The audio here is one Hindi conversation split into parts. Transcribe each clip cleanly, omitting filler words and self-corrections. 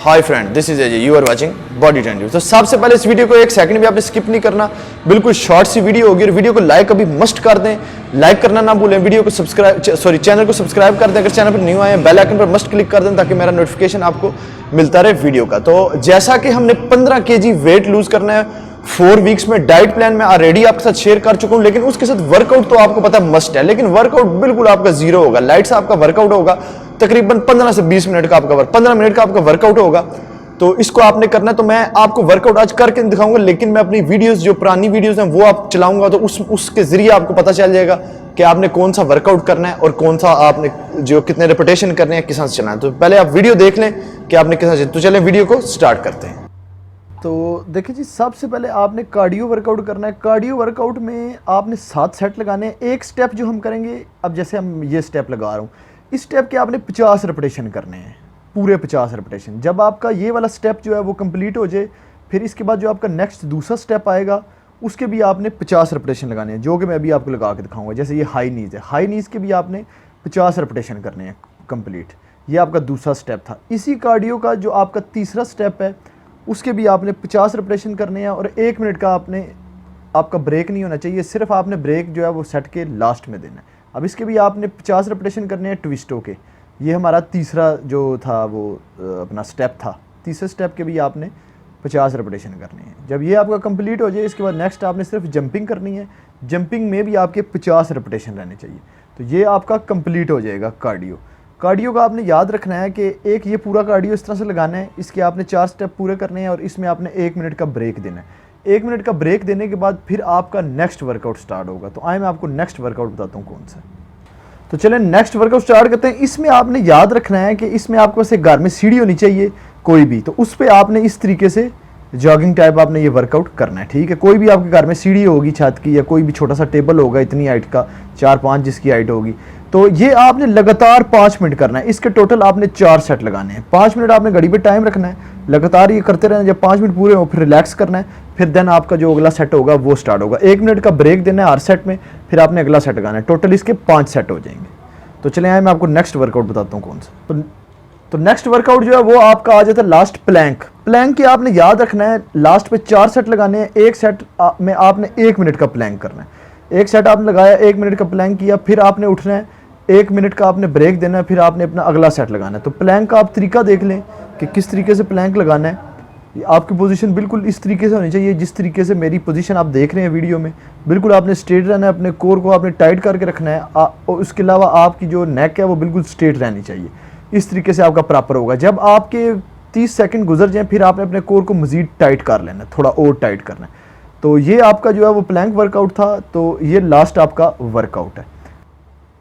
Hi friend, this is Ajay, you are watching body trend. तो सबसे पहले इस वीडियो को एक सेकंड भी आपने स्किप नहीं करना, बिल्कुल शॉर्ट सी वीडियो होगी और वीडियो को लाइक अभी मस्ट कर दें, लाइक करना ना भूलें, वीडियो को चैनल को सब्सक्राइब कर दें, अगर चैनल पर न्यू आए बेल आइकन पर मस्ट क्लिक कर दें ताकि मेरा नोटिफिकेशन आपको मिलता रहे वीडियो का। तो जैसा कि हमने 15 kg वेट लूज करना है 4 वीक्स में, डाइट प्लान में ऑलरेडी आपके साथ शेयर कर चुका हूं, लेकिन उसके साथ वर्कआउट तो आपको पता है मस्ट है, लेकिन वर्कआउट बिल्कुल आपका जीरो होगा, लाइट से आपका वर्कआउट होगा, तकरीबन 15 से 20 मिनट का आपका 15 मिनट का आपका वर्कआउट होगा। तो इसको आपने करना है। तो मैं आपको वर्कआउट आज करके दिखाऊंगा, लेकिन मैं अपनी वीडियोस जो पुरानी वीडियोस हैं वो आप चलाऊंगा, तो उसके जरिए आपको पता चल जाएगा कि आपने कौन सा वर्कआउट करना है और कौन सा आपने जो कितने रेपिटेशन करने हैं, किस तरह से चलना है। तो पहले आप वीडियो देख लें कि आपने किस तरह से। तो चलें वीडियो को स्टार्ट करते हैं। तो देखिए जी, सबसे पहले आपने कार्डियो वर्कआउट करना है। कार्डियो वर्कआउट में आपने 7 सेट लगाने हैं। एक स्टेप जो हम करेंगे, अब जैसे हम ये स्टेप लगा रहा हूँ, इस स्टेप के आपने 50 रेपिटेशन करने हैं, पूरे 50 रेपिटेशन। जब आपका ये वाला स्टेप जो है वो कंप्लीट हो जाए, फिर इसके बाद जो आपका नेक्स्ट दूसरा स्टेप आएगा उसके भी आपने 50 रेपिटेशन लगाने हैं, जो कि मैं अभी आपको लगा के दिखाऊंगा। जैसे ये हाई नीज है, हाई नीज के भी आपने 50 रेपिटेशन करने हैं कंप्लीट। ये आपका दूसरा स्टेप था। इसी कार्डियो का जो आपका तीसरा स्टेप है उसके भी आपने 50 रेपिटेशन करने हैं और 1 मिनट का आपका ब्रेक नहीं होना चाहिए, सिर्फ आपने ब्रेक जो है वो सेट के लास्ट में देना है। अब इसके भी आपने 50 रेपिटेशन करने हैं ट्विस्टों के। ये हमारा तीसरा जो था वो अपना स्टेप था। तीसरे स्टेप के भी आपने 50 रेपिटेशन करने हैं। जब ये आपका कंप्लीट हो जाए, इसके बाद नेक्स्ट आपने सिर्फ जंपिंग करनी है। जंपिंग में भी आपके 50 रेपिटेशन रहने चाहिए। तो ये आपका कंप्लीट हो जाएगा कार्डियो। कार्डियो का आपने याद रखना है कि एक ये पूरा कार्डियो इस तरह से लगाना है, इसके आपने 4 स्टेप पूरे करने हैं और इसमें आपने 1 मिनट का ब्रेक देना है। 1 मिनट का ब्रेक देने के बाद फिर आपका नेक्स्ट वर्कआउट स्टार्ट होगा। तो आए मैं आपको नेक्स्ट वर्कआउट बताता हूँ कौन सा। तो चलें नेक्स्ट वर्कआउट स्टार्ट करते हैं। इसमें आपने याद रखना है कि इसमें आपको वैसे घर में सीढ़ी होनी चाहिए कोई भी, तो उस पर आपने इस तरीके से जॉगिंग टाइप आपने ये वर्कआउट करना है, ठीक है। कोई भी आपके घर में सीढ़ी होगी छत की, या कोई भी छोटा सा टेबल होगा इतनी हाइट का, 4-5 जिसकी हाइट होगी, तो ये आपने लगातार 5 मिनट करना है। इसके टोटल आपने 4 सेट लगाने हैं। 5 मिनट आपने घड़ी पे टाइम रखना है, लगातार ये करते रहना। जब 5 मिनट पूरे हो फिर रिलैक्स करना है, फिर देन आपका जो अगला सेट होगा वो स्टार्ट होगा। 1 मिनट का ब्रेक देना है हर सेट में, फिर आपने अगला सेट लगाना है। टोटल इसके 5 सेट हो जाएंगे। तो चले आए मैं आपको नेक्स्ट वर्कआउट बताता हूँ कौन सा। तो नेक्स्ट वर्कआउट जो है वो आपका आ जाता है लास्ट प्लैंक। प्लैंक के आपने याद रखना है, लास्ट पे 4 सेट लगाने हैं। एक सेट में आपने 1 मिनट का प्लैंक करना है। एक सेट आपने लगाया, 1 मिनट का प्लैंक किया, फिर आपने उठना है, 1 मिनट का आपने ब्रेक देना है, फिर आपने अपना अगला सेट लगाना है। तो प्लैंक का आप तरीका देख लें कि किस तरीके से प्लैंक लगाना है। आपकी पोजीशन बिल्कुल इस तरीके से होनी चाहिए जिस तरीके से मेरी पोजीशन आप देख रहे हैं वीडियो में। बिल्कुल आपने स्ट्रेट रहना है, अपने कोर को आपने टाइट करके रखना है, और उसके अलावा आपकी जो नेक है वो बिल्कुल स्ट्रेट रहनी चाहिए। इस तरीके से आपका प्रॉपर होगा। जब आपके 30 सेकंड गुजर जाएं, फिर आपने अपने कोर को मज़ीद टाइट कर लेना है, थोड़ा और टाइट करना है। तो ये आपका जो है वो प्लैंक वर्कआउट था। तो ये लास्ट आपका वर्कआउट है।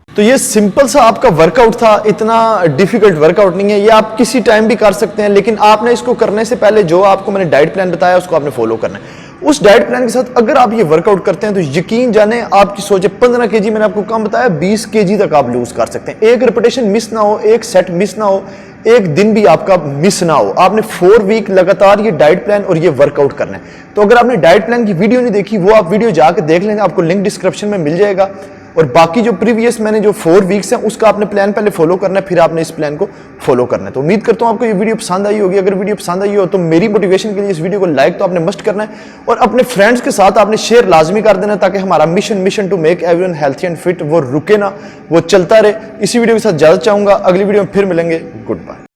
तो ये सिंपल सा आपका वर्कआउट था, इतना डिफिकल्ट वर्कआउट नहीं है। ये आप किसी टाइम भी कर सकते हैं, लेकिन आपने इसको करने से पहले जो आपको मैंने डाइट प्लान बताया उसको आपने फॉलो करना है। उस डाइट प्लान के साथ अगर आप ये वर्कआउट करते हैं तो यकीन जाने आपकी सोचे 15 kg मैंने आपको कम बताया, 20 kg तक आप लूज कर सकते हैं। एक रेपिटेशन मिस ना हो, एक सेट मिस ना हो, एक दिन भी आपका मिस ना हो। आपने 4 वीक लगातार ये डाइट प्लान और ये वर्कआउट करना है। तो अगर आपने डाइट प्लान की वीडियो नहीं देखी, वो आप वीडियो जाकर देख लेंगे, आपको लिंक डिस्क्रिप्शन में मिल जाएगा। और बाकी जो प्रीवियस मैंने जो 4 वीक्स हैं उसका आपने प्लान पहले फॉलो करना है, फिर आपने इस प्लान को फॉलो करना है। तो उम्मीद करता हूं आपको ये वीडियो पसंद आई होगी। अगर वीडियो पसंद आई हो तो मेरी मोटिवेशन के लिए इस वीडियो को लाइक तो आपने मस्ट करना है और अपने फ्रेंड्स के साथ आपने शेयर लाजमी कर देना, ताकि हमारा mission to make everyone healthy and fit वो रुके ना, वो चलता रहे। इसी वीडियो के साथ इजाजत चाहूंगा, अगली वीडियो में फिर मिलेंगे। Good bye.